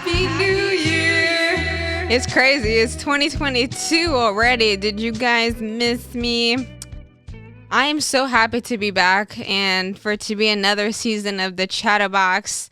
Happy New Year! It's crazy. It's 2022 already. Did you guys miss me? I am so happy to be back and for it to be another season of the Chattabox.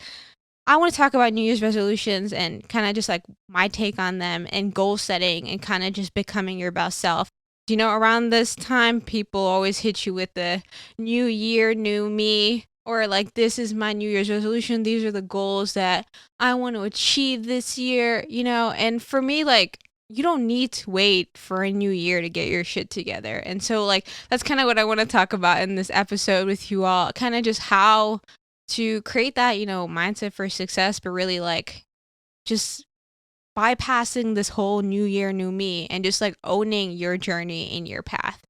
I want to talk about New Year's resolutions and kind of just like my take on them and goal setting and kind of just becoming your best self. You know, around this time, people always hit you with the new year, new me, or like, this is my New Year's resolution. These are the goals that I want to achieve this year, you know? And for me, like, you don't need to wait for a new year to get your shit together. And so, like, that's kind of what I want to talk about in this episode with you all. Kind of just how to create that, you know, mindset for success, but really, like, just bypassing this whole new year, new me, and just like owning your journey in your path.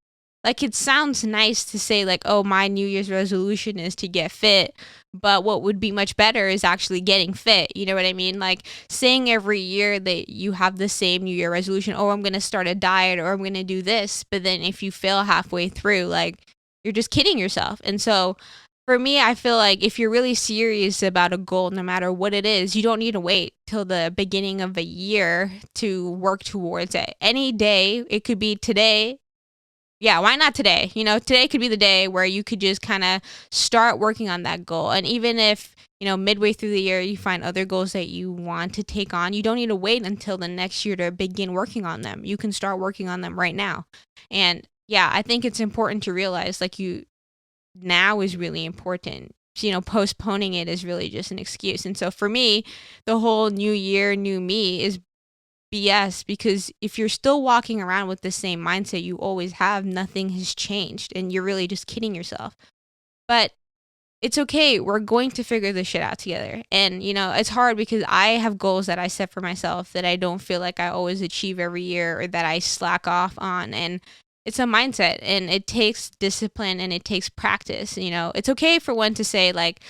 Like, it sounds nice to say, like, oh, my New Year's resolution is to get fit, but what would be much better is actually getting fit. You know what I mean? Like, saying every year that you have the same New Year resolution, oh, I'm going to start a diet or I'm going to do this, but then if you fail halfway through, like, you're just kidding yourself. And so for me, I feel like if you're really serious about a goal, no matter what it is, you don't need to wait till the beginning of a year to work towards it. Any day, it could be today. Yeah, why not today? You know, today could be the day where you could just kind of start working on that goal. And even if, you know, midway through the year, you find other goals that you want to take on, you don't need to wait until the next year to begin working on them. You can start working on them right now. And yeah, I think it's important to realize, like, now is really important. You know, postponing it is really just an excuse. And so for me, the whole new year, new me is BS, because if you're still walking around with the same mindset you always have, nothing has changed and you're really just kidding yourself. But it's okay. We're going to figure this shit out together. And, you know, it's hard because I have goals that I set for myself that I don't feel like I always achieve every year, or that I slack off on. And it's a mindset, and it takes discipline and it takes practice. You know, it's okay for one to say, like,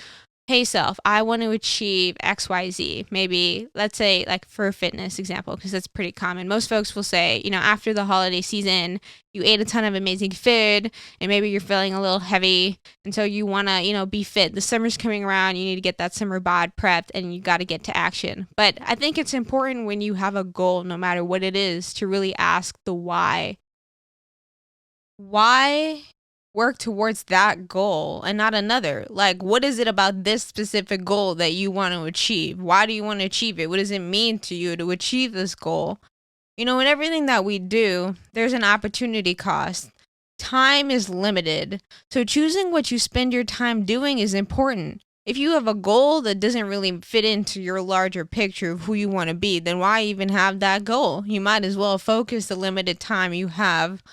hey self, I want to achieve XYZ. Maybe, let's say, like, for a fitness example, because that's pretty common. Most folks will say, you know, after the holiday season, you ate a ton of amazing food and maybe you're feeling a little heavy. And so you want to, you know, be fit. The summer's coming around. You need to get that summer bod prepped and you got to get to action. But I think it's important when you have a goal, no matter what it is, to really ask the why. Why work towards that goal and not another? Like, what is it about this specific goal that you want to achieve? Why do you want to achieve it? What does it mean to you to achieve this goal? You know, in everything that we do, there's an opportunity cost. Time is limited. So choosing what you spend your time doing is important. If you have a goal that doesn't really fit into your larger picture of who you want to be, then why even have that goal? You might as well focus the limited time you have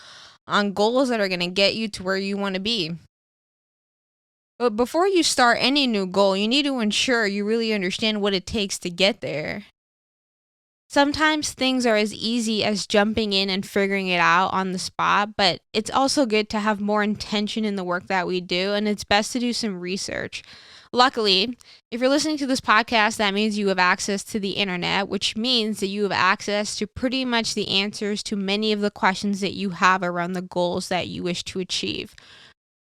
on goals that are going to get you to where you want to be. But before you start any new goal, you need to ensure you really understand what it takes to get there. Sometimes things are as easy as jumping in and figuring it out on the spot, but it's also good to have more intention in the work that we do, and it's best to do some research. Luckily, if you're listening to this podcast, that means you have access to the internet, which means that you have access to pretty much the answers to many of the questions that you have around the goals that you wish to achieve.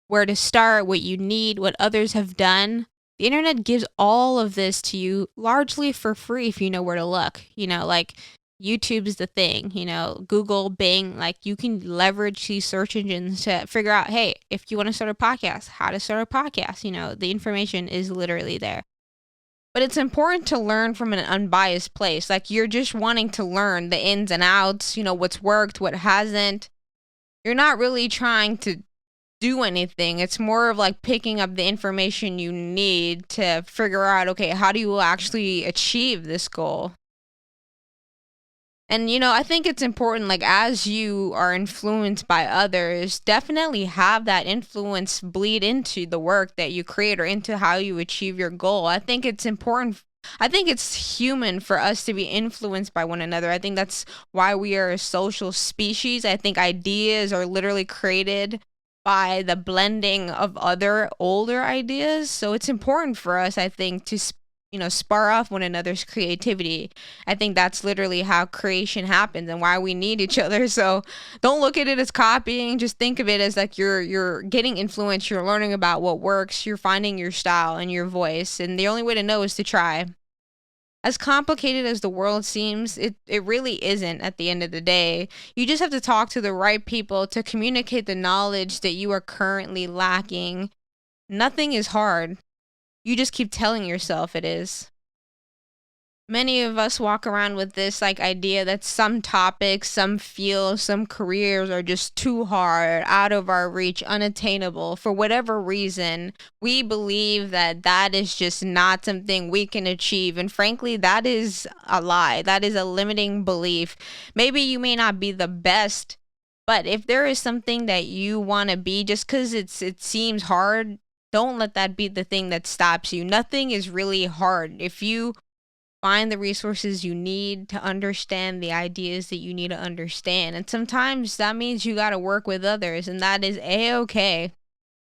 Where to start, what you need, what others have done. The internet gives all of this to you largely for free if you know where to look. You know, like, YouTube is the thing, you know, Google, Bing, like, you can leverage these search engines to figure out, hey, if you want to start a podcast, how to start a podcast. You know, the information is literally there. But it's important to learn from an unbiased place. Like, you're just wanting to learn the ins and outs, you know, what's worked, what hasn't. You're not really trying to do anything. It's more of like picking up the information you need to figure out, okay, how do you actually achieve this goal? And, you know, I think it's important, like, as you are influenced by others, definitely have that influence bleed into the work that you create or into how you achieve your goal. I think it's important. I think it's human for us to be influenced by one another. I think that's why we are a social species. I think ideas are literally created by the blending of other older ideas. So it's important for us, I think, to spar off one another's creativity. I think that's literally how creation happens and why we need each other. So don't look at it as copying. Just think of it as like you're getting influence. You're learning about what works. You're finding your style and your voice. And the only way to know is to try. As complicated as the world seems, it really isn't at the end of the day. You just have to talk to the right people to communicate the knowledge that you are currently lacking. Nothing is hard. You just keep telling yourself it is. Many of us walk around with this like idea that some topics, some fields, some careers are just too hard, out of our reach, unattainable for whatever reason. We believe that that is just not something we can achieve, and frankly that is a lie. That is a limiting belief. Maybe you may not be the best, but if there is something that you want to be, just cuz it seems hard, don't let that be the thing that stops you. Nothing is really hard. If you find the resources you need to understand the ideas that you need to understand. And sometimes that means you got to work with others, and that is a-okay.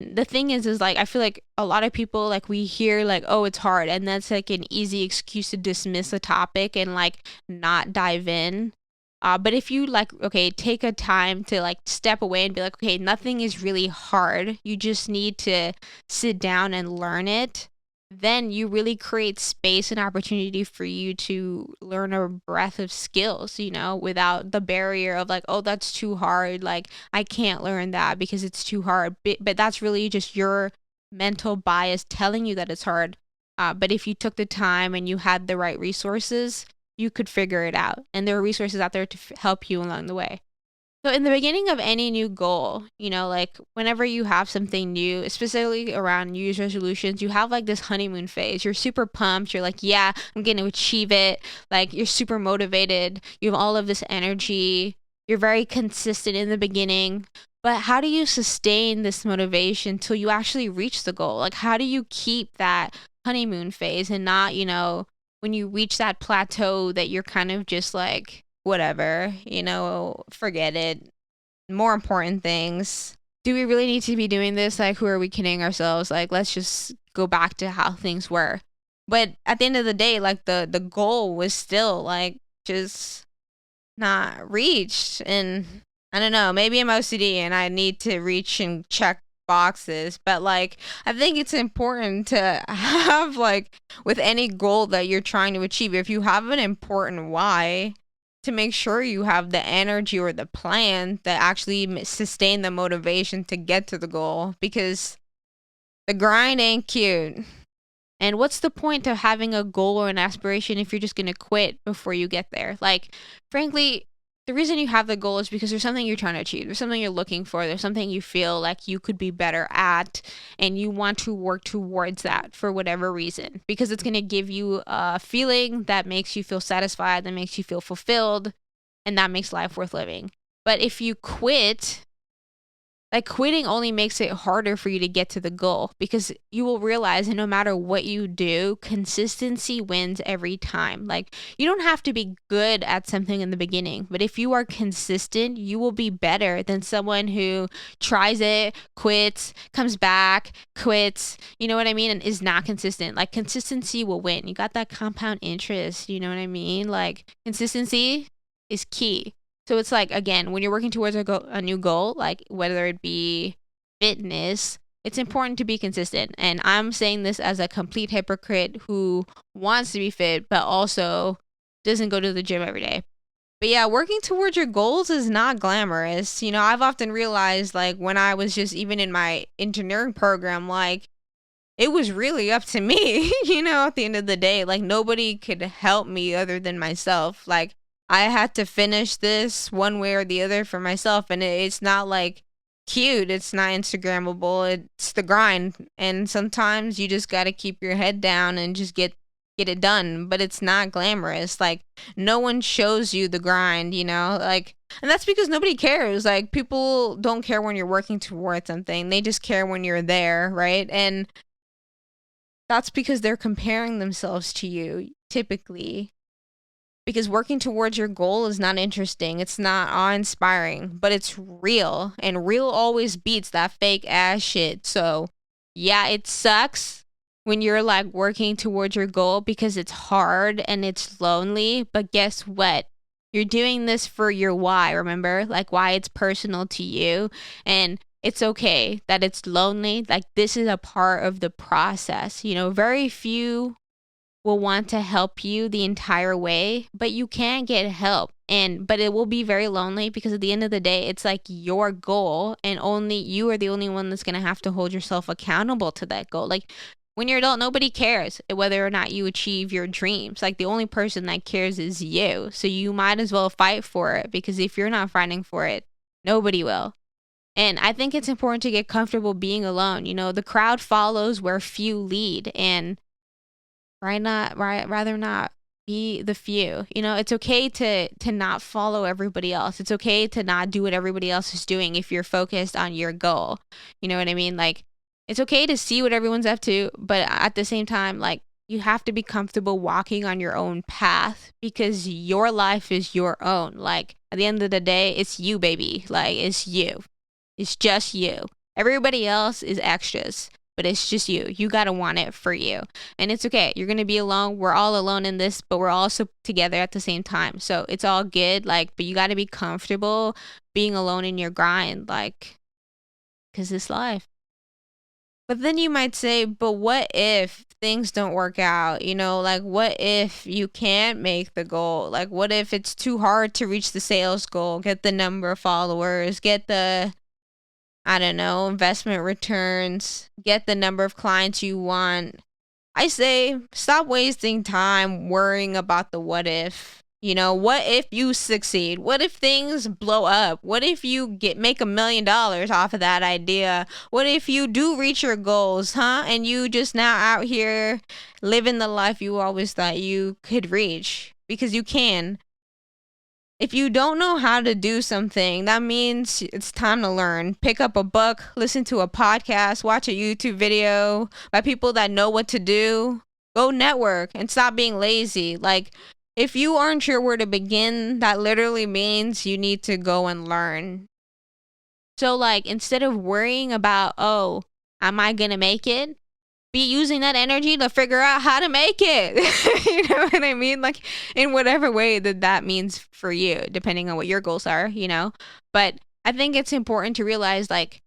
The thing is like, I feel like a lot of people, like, we hear like, oh, it's hard, and that's like an easy excuse to dismiss a topic and like not dive in. But if you like, okay, take a time to like step away and be like, okay, nothing is really hard. You just need to sit down and learn it. Then you really create space and opportunity for you to learn a breadth of skills, without the barrier of like, oh, that's too hard. Like, I can't learn that because it's too hard. But that's really just your mental bias telling you that it's hard. But if you took the time and you had the right resources, you could figure it out. And there are resources out there to help you along the way. So in the beginning of any new goal, like whenever you have something new, especially around New Year's resolutions, you have like this honeymoon phase. You're super pumped. You're like, yeah, I'm going to achieve it. Like, you're super motivated. You have all of this energy. You're very consistent in the beginning. But how do you sustain this motivation till you actually reach the goal? Like, how do you keep that honeymoon phase and not, when you reach that plateau that you're kind of just like, whatever, forget it. More important things. Do we really need to be doing this? Like, who are we kidding ourselves? Like, let's just go back to how things were. But at the end of the day, like, the goal was still like just not reached. And I don't know, maybe I'm OCD and I need to reach and check boxes, but like, I think it's important to have, like, with any goal that you're trying to achieve, if you have an important why, to make sure you have the energy or the plan that actually sustain the motivation to get to the goal, because the grind ain't cute. And what's the point of having a goal or an aspiration if you're just going to quit before you get there? Like, frankly, the reason you have the goal is because there's something you're trying to achieve. There's something you're looking for. There's something you feel like you could be better at, and you want to work towards that for whatever reason, because it's going to give you a feeling that makes you feel satisfied, that makes you feel fulfilled, and that makes life worth living. But if you quit, like, quitting only makes it harder for you to get to the goal, because you will realize that no matter what you do, consistency wins every time. Like, you don't have to be good at something in the beginning, but if you are consistent, you will be better than someone who tries it, quits, comes back, quits, you know what I mean, and is not consistent. Like, consistency will win. You got that compound interest, you know what I mean? Like, consistency is key. So it's like, again, when you're working towards a new goal, like whether it be fitness, it's important to be consistent. And I'm saying this as a complete hypocrite who wants to be fit, but also doesn't go to the gym every day. But yeah, working towards your goals is not glamorous. I've often realized, like, when I was just even in my engineering program, like, it was really up to me, at the end of the day. Like, nobody could help me other than myself. Like, I had to finish this one way or the other for myself, and it's not like cute. It's not Instagrammable. It's the grind, and sometimes you just got to keep your head down and just get it done. But it's not glamorous. Like, no one shows you the grind, like, and that's because nobody cares. Like, people don't care when you're working towards something. They just care when you're there, right? And that's because they're comparing themselves to you, typically. Because working towards your goal is not interesting. It's not awe-inspiring, but it's real. And real always beats that fake ass shit. So, yeah, it sucks when you're like working towards your goal because it's hard and it's lonely. But guess what? You're doing this for your why, remember? Like, why it's personal to you. And it's okay that it's lonely. Like, this is a part of the process. Very few will want to help you the entire way, but you can get help. But it will be very lonely because at the end of the day, it's like your goal, and only you are the only one that's going to have to hold yourself accountable to that goal. Like when you're adult, nobody cares whether or not you achieve your dreams. Like the only person that cares is you. So you might as well fight for it, because if you're not fighting for it, nobody will. And I think it's important to get comfortable being alone. The crowd follows where few lead, and rather not be the few. It's okay to not follow everybody else. It's okay to not do what everybody else is doing if you're focused on your goal. You know what I mean? Like it's okay to see what everyone's up to, but at the same time, like you have to be comfortable walking on your own path, because your life is your own. Like at the end of the day, it's you, baby. Like it's you. It's just you. Everybody else is extras, but it's just you. You got to want it for you. And it's okay. You're going to be alone. We're all alone in this, but we're also together at the same time. So it's all good. Like, but you got to be comfortable being alone in your grind, like, because it's life. But then you might say, but what if things don't work out? Like what if you can't make the goal? Like what if it's too hard to reach the sales goal, get the number of followers, get the, I don't know, investment returns, get the number of clients you want? I say stop wasting time worrying about the what if. What if you succeed? What if things blow up? What if you make $1 million off of that idea? What if you do reach your goals, huh? And you just now out here living the life you always thought you could reach, because you can. If you don't know how to do something, that means it's time to learn. Pick up a book, listen to a podcast, watch a YouTube video by people that know what to do. Go network and stop being lazy. Like, if you aren't sure where to begin, that literally means you need to go and learn. So, like, instead of worrying about, oh, am I going to make it? Be using that energy to figure out how to make it. You know what I mean? Like in whatever way that means for you, depending on what your goals are, But I think it's important to realize, like,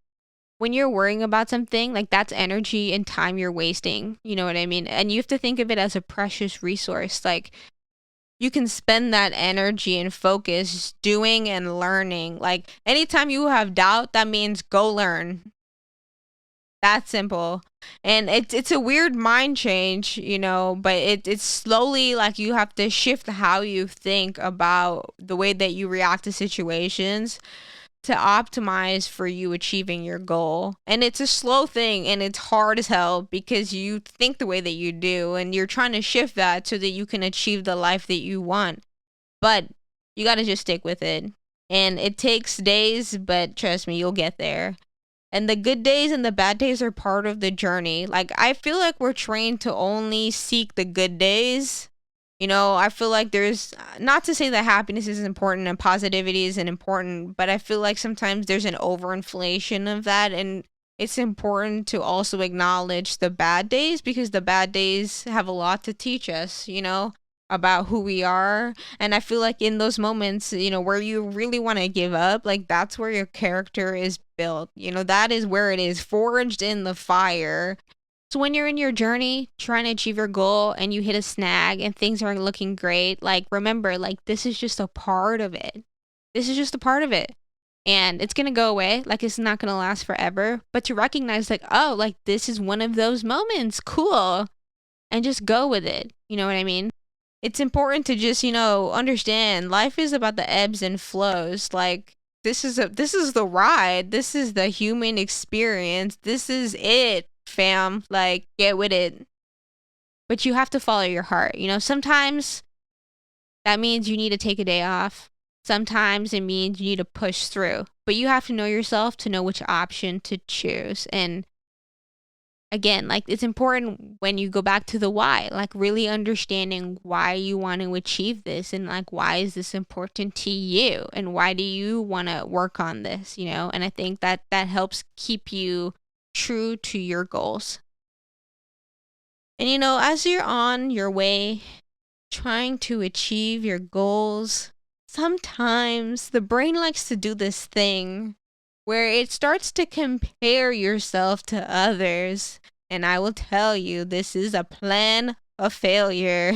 when you're worrying about something, like that's energy and time you're wasting. You know what I mean? And you have to think of it as a precious resource. Like you can spend that energy and focus doing and learning. Like anytime you have doubt, that means go learn. That simple. And it's a weird mind change, but it's slowly, like, you have to shift how you think about the way that you react to situations to optimize for you achieving your goal. And it's a slow thing, and it's hard as hell because you think the way that you do, and you're trying to shift that so that you can achieve the life that you want. But you got to just stick with it. And it takes days, but trust me, you'll get there. And the good days and the bad days are part of the journey. Like, I feel like we're trained to only seek the good days. I feel like there's, not to say that happiness is important and positivity isn't important, but I feel like sometimes there's an overinflation of that. And it's important to also acknowledge the bad days, because the bad days have a lot to teach us, about who we are. And I feel like in those moments, where you really want to give up, like that's where your character is built. That is where it is forged in the fire. So when you're in your journey trying to achieve your goal and you hit a snag and things aren't looking great, like remember, like this is just a part of it. This is just a part of it. And it's going to go away. Like it's not going to last forever. But to recognize, like, oh, like this is one of those moments. Cool. And just go with it. You know what I mean? It's important to just, understand life is about the ebbs and flows. Like this is the ride. This is the human experience. This is it, fam. Like get with it. But you have to follow your heart. Sometimes that means you need to take a day off. Sometimes it means you need to push through. But you have to know yourself to know which option to choose. And again, like it's important when you go back to the why, like really understanding why you want to achieve this, and like why is this important to you, and why do you want to work on this, And I think that helps keep you true to your goals. And as you're on your way trying to achieve your goals, sometimes the brain likes to do this thing where it starts to compare yourself to others. And I will tell you, this is a plan a failure.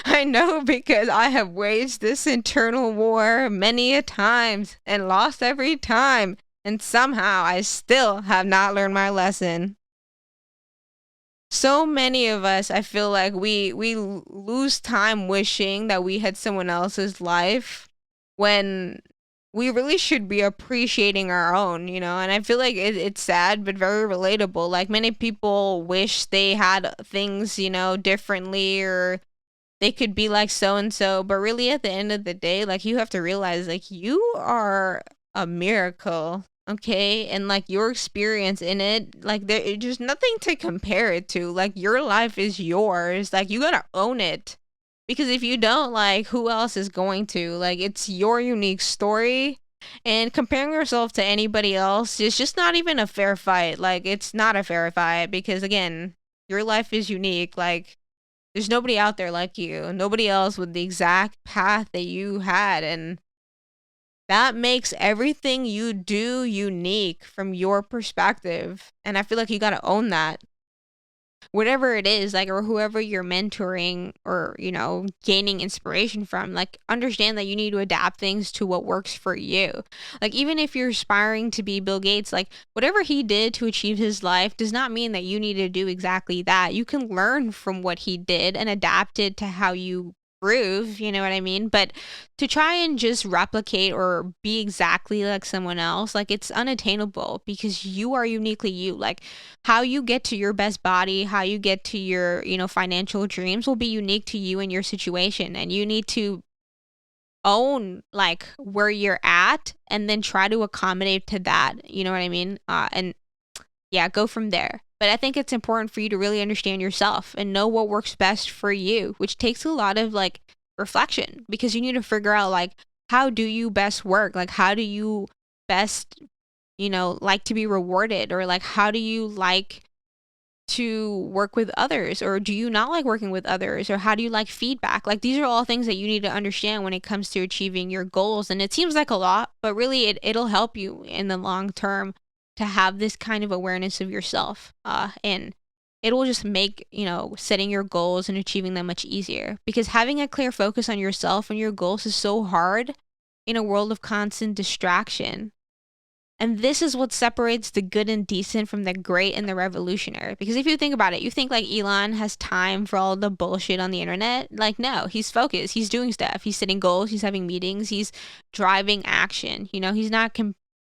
I know because I have waged this internal war many a times and lost every time, and somehow I still have not learned my lesson. So many of us, I feel like we lose time wishing that we had someone else's life when we really should be appreciating our own, and I feel like it's sad but very relatable. Like, many people wish they had things, differently, or they could be like so and so, but really at the end of the day, like, you have to realize, like, you are a miracle, okay? And like, your experience in it, like, there's just nothing to compare it to. Like, your life is yours. Like, you gotta own it. Because if you don't, like, who else is going to? Like, it's your unique story. And comparing yourself to anybody else is just not even a fair fight. Like, it's not a fair fight because, again, your life is unique. Like, there's nobody out there like you, nobody else with the exact path that you had. And that makes everything you do unique from your perspective. And I feel like you got to own that. Whatever it is, like, or whoever you're mentoring or, gaining inspiration from, like, understand that you need to adapt things to what works for you. Like, even if you're aspiring to be Bill Gates, like, whatever he did to achieve his life does not mean that you need to do exactly that. You can learn from what he did and adapt it to how you groove, you know what I mean? But to try and just replicate or be exactly like someone else, like, it's unattainable because you are uniquely you. Like, how you get to your best body, how you get to your, financial dreams will be unique to you and your situation. And you need to own, like, where you're at and then try to accommodate to that. You know what I mean? And yeah, go from there. But I think it's important for you to really understand yourself and know what works best for you, which takes a lot of, like, reflection, because you need to figure out, like, how do you best work? Like, how do you best, like to be rewarded? Or, like, how do you like to work with others? Or do you not like working with others? Or how do you like feedback? Like, these are all things that you need to understand when it comes to achieving your goals. And it seems like a lot, but really it'll help you in the long term to have this kind of awareness of yourself. And it will just make, setting your goals and achieving them much easier, because having a clear focus on yourself and your goals is so hard in a world of constant distraction. And this is what separates the good and decent from the great and the revolutionary. Because if you think about it, you think, like, Elon has time for all the bullshit on the internet. Like, no, he's focused. He's doing stuff. He's setting goals. He's having meetings. He's driving action. He's not,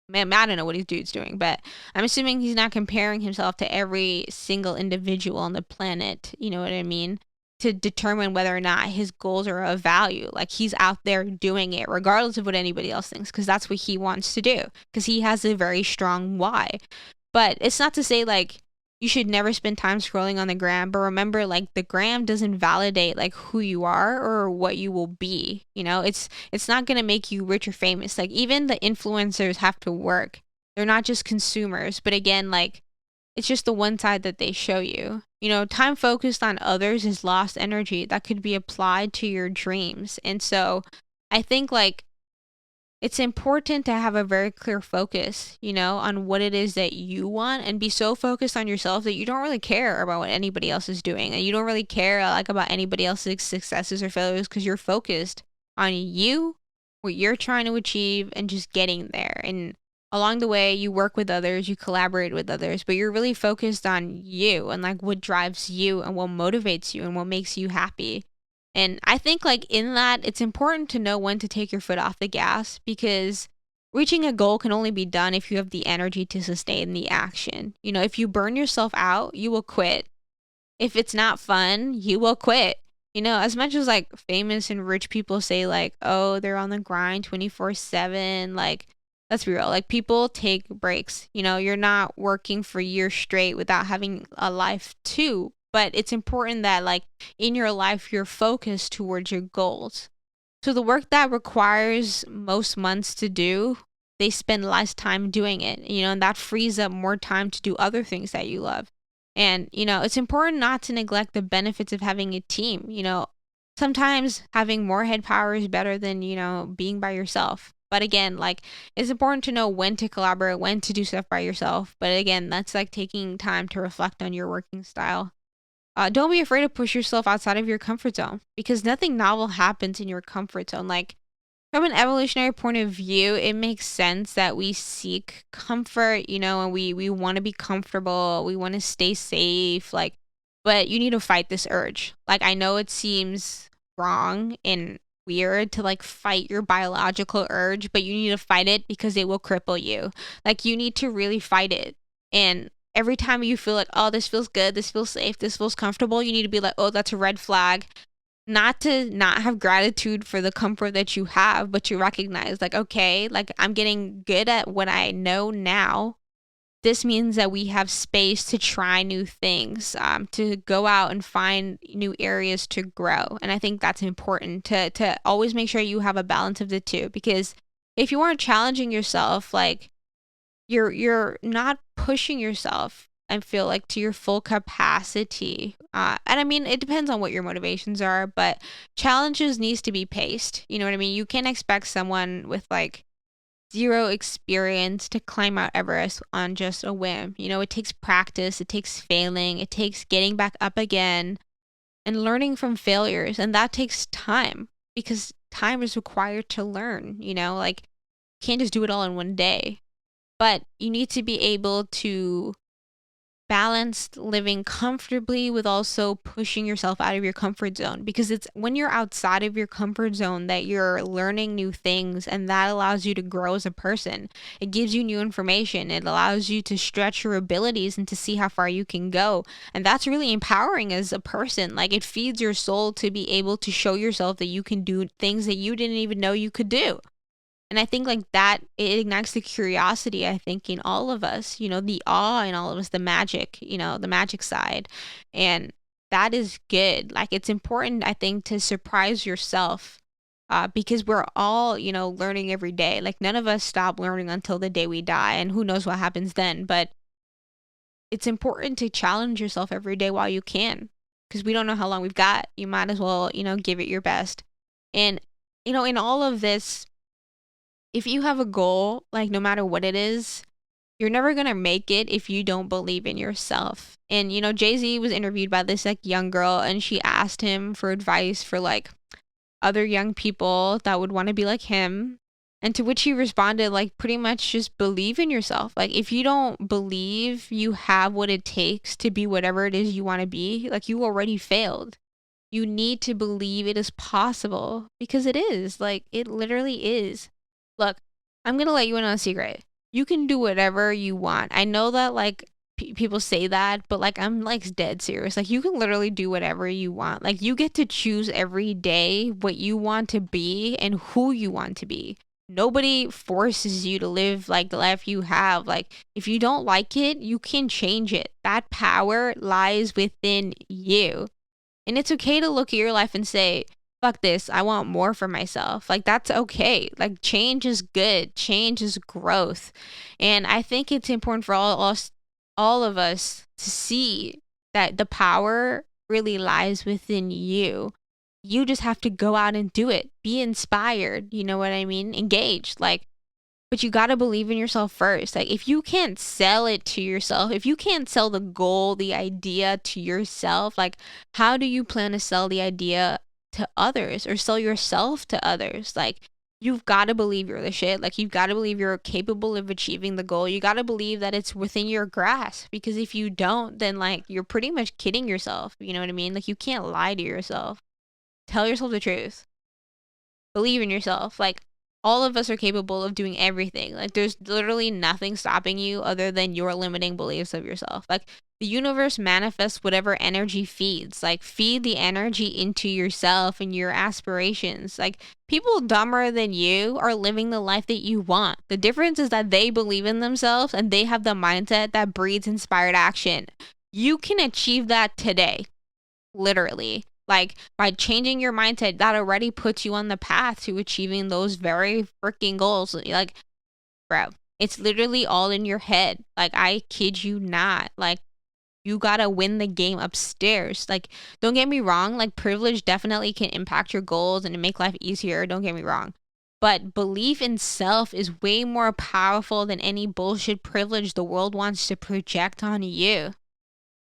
man, I don't know what his dude's doing, but I'm assuming he's not comparing himself to every single individual on the planet. You know what I mean? To determine whether or not his goals are of value. Like, he's out there doing it regardless of what anybody else thinks, because that's what he wants to do, because he has a very strong why. But it's not to say, like, you should never spend time scrolling on the gram, but remember, like, the gram doesn't validate, like, who you are or what you will be. It's not going to make you rich or famous. Like, even the influencers have to work. They're not just consumers. But again, like, it's just the one side that they show you. Time focused on others is lost energy that could be applied to your dreams. And so I think, like, it's important to have a very clear focus, on what it is that you want, and be so focused on yourself that you don't really care about what anybody else is doing. And you don't really care, like, about anybody else's successes or failures, because you're focused on you, what you're trying to achieve, and just getting there. And along the way, you work with others, you collaborate with others, but you're really focused on you and, like, what drives you and what motivates you and what makes you happy. And I think, like, in that, it's important to know when to take your foot off the gas, because reaching a goal can only be done if you have the energy to sustain the action. If you burn yourself out, you will quit. If it's not fun, you will quit. As much as, like, famous and rich people say, like, oh, they're on the grind 24/7, like, let's be real. Like, people take breaks. You're not working for years straight without having a life too. But it's important that, like, in your life, you're focused towards your goals. So the work that requires most months to do, they spend less time doing it, and that frees up more time to do other things that you love. And, it's important not to neglect the benefits of having a team. Sometimes having more head power is better than, being by yourself. But again, like, it's important to know when to collaborate, when to do stuff by yourself. But again, that's, like, taking time to reflect on your working style. Don't be afraid to push yourself outside of your comfort zone because nothing novel happens in your comfort zone. Like, from an evolutionary point of view, it makes sense that we seek comfort, and we want to be comfortable. We want to stay safe. Like, but you need to fight this urge. Like, I know it seems wrong and weird to like fight your biological urge, but you need to fight it because it will cripple you. Like, you need to really fight it. And every time you feel like, oh, this feels good, this feels safe, this feels comfortable, you need to be like, oh, that's a red flag. Not to not have gratitude for the comfort that you have, but to recognize, like, okay, like, I'm getting good at what I know now. This means that we have space to try new things, to go out and find new areas to grow. And I think that's important to always make sure you have a balance of the two, because if you aren't challenging yourself, like, you're not pushing yourself, I feel like, to your full capacity. And I mean, it depends on what your motivations are, but challenges needs to be paced. You know what I mean? You can't expect someone with like zero experience to climb Mount Everest on just a whim. It takes practice, it takes failing, it takes getting back up again and learning from failures. And that takes time because time is required to learn, like, you can't just do it all in one day. But you need to be able to balance living comfortably with also pushing yourself out of your comfort zone, because it's when you're outside of your comfort zone that you're learning new things, and that allows you to grow as a person. It gives you new information. It allows you to stretch your abilities and to see how far you can go. And that's really empowering as a person. Like, it feeds your soul to be able to show yourself that you can do things that you didn't even know you could do. And I think like that, it ignites the curiosity, I think, in all of us, the awe in all of us, the magic, the magic side. And that is good. Like, it's important, I think, to surprise yourself, because we're all, learning every day. Like, none of us stop learning until the day we die, and who knows what happens then. But it's important to challenge yourself every day while you can, because we don't know how long we've got. You might as well, give it your best. And, in all of this, if you have a goal, like, no matter what it is, you're never going to make it if you don't believe in yourself. And, Jay-Z was interviewed by this like young girl, and she asked him for advice for like other young people that would want to be like him. And to which he responded, like, pretty much just believe in yourself. Like, if you don't believe you have what it takes to be whatever it is you want to be, like, you already failed. You need to believe it is possible, because it is. Like, it literally is. Look, I'm going to let you in on a secret. You can do whatever you want. I know that, like, people say that, but, like, I'm, like, dead serious. Like, you can literally do whatever you want. Like, you get to choose every day what you want to be and who you want to be. Nobody forces you to live, like, the life you have. Like, if you don't like it, you can change it. That power lies within you. And it's okay to look at your life and say, fuck this, I want more for myself. Like, that's okay. Like, change is good. Change is growth. And I think it's important for all of us to see that the power really lies within you. You just have to go out and do it. Be inspired. You know what I mean? Engage. Like, but you got to believe in yourself first. Like, if you can't sell it to yourself, if you can't sell the goal, the idea to yourself, like, how do you plan to sell the idea to others or sell yourself to others? Like, you've got to believe you're the shit. Like, you've got to believe you're capable of achieving the goal. You got to believe that it's within your grasp, because if you don't, then, like, you're pretty much kidding yourself. You know what I mean? Like, you can't lie to yourself. Tell yourself the truth. Believe in yourself. Like, all of us are capable of doing everything. Like, there's literally nothing stopping you other than your limiting beliefs of yourself. Like, the universe manifests whatever energy feeds. Like, feed the energy into yourself and your aspirations. Like, people dumber than you are living the life that you want. The difference is that they believe in themselves and they have the mindset that breeds inspired action. You can achieve that today. Literally. Like, by changing your mindset, that already puts you on the path to achieving those very freaking goals. Like, bro, it's literally all in your head. Like, I kid you not. Like, you gotta win the game upstairs. Like, don't get me wrong. Like, privilege definitely can impact your goals and make life easier. Don't get me wrong. But belief in self is way more powerful than any bullshit privilege the world wants to project on you.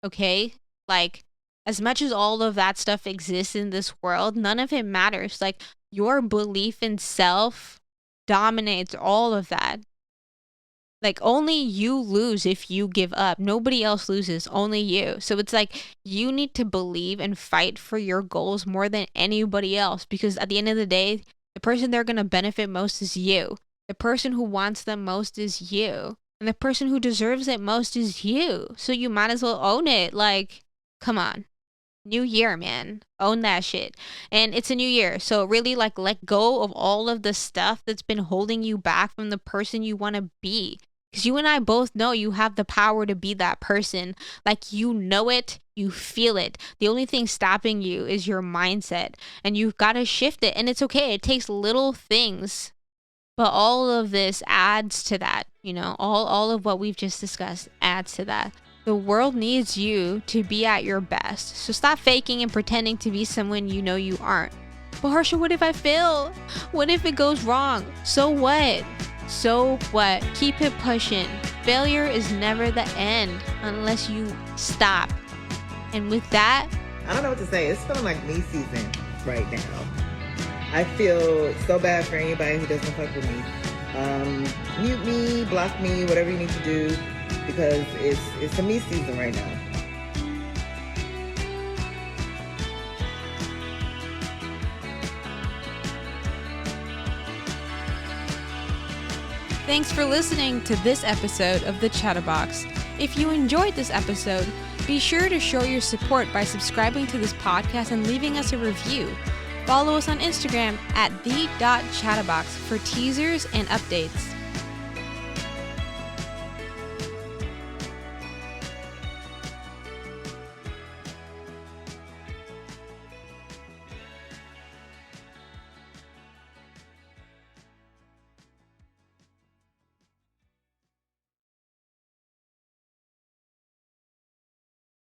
Okay? Like, As much as all of that stuff exists in this world, none of it matters. Like, your belief in self dominates all of that. Like, only you lose if you give up. Nobody else loses, only you. So it's like, you need to believe and fight for your goals more than anybody else, because at the end of the day, the person they're going to benefit most is you. The person who wants them most is you. And the person who deserves it most is you. So you might as well own it. Like, come on. New year, man. Own that shit. And it's a new year. So really, like, let go of all of the stuff that's been holding you back from the person you want to be. Because you and I both know you have the power to be that person. Like, you know it, you feel it. The only thing stopping you is your mindset. And you've got to shift it. And it's okay. It takes little things. But all of this adds to that. You know, all of what we've just discussed adds to that. The world needs you to be at your best. So stop faking and pretending to be someone you know you aren't. But Harsha, what if I fail? What if it goes wrong? So what? So what? Keep it pushing. Failure is never the end unless you stop. And with that, I don't know what to say. It's feeling like me season right now. I feel so bad for anybody who doesn't fuck with me. Mute me, block me, whatever you need to do, because it's a me season right now. thanks for listening to this episode of the Chatterbox. If you enjoyed this episode, be sure to show your support by subscribing to this podcast and leaving us a review. Follow us on Instagram at @the.chatterbox for teasers and updates.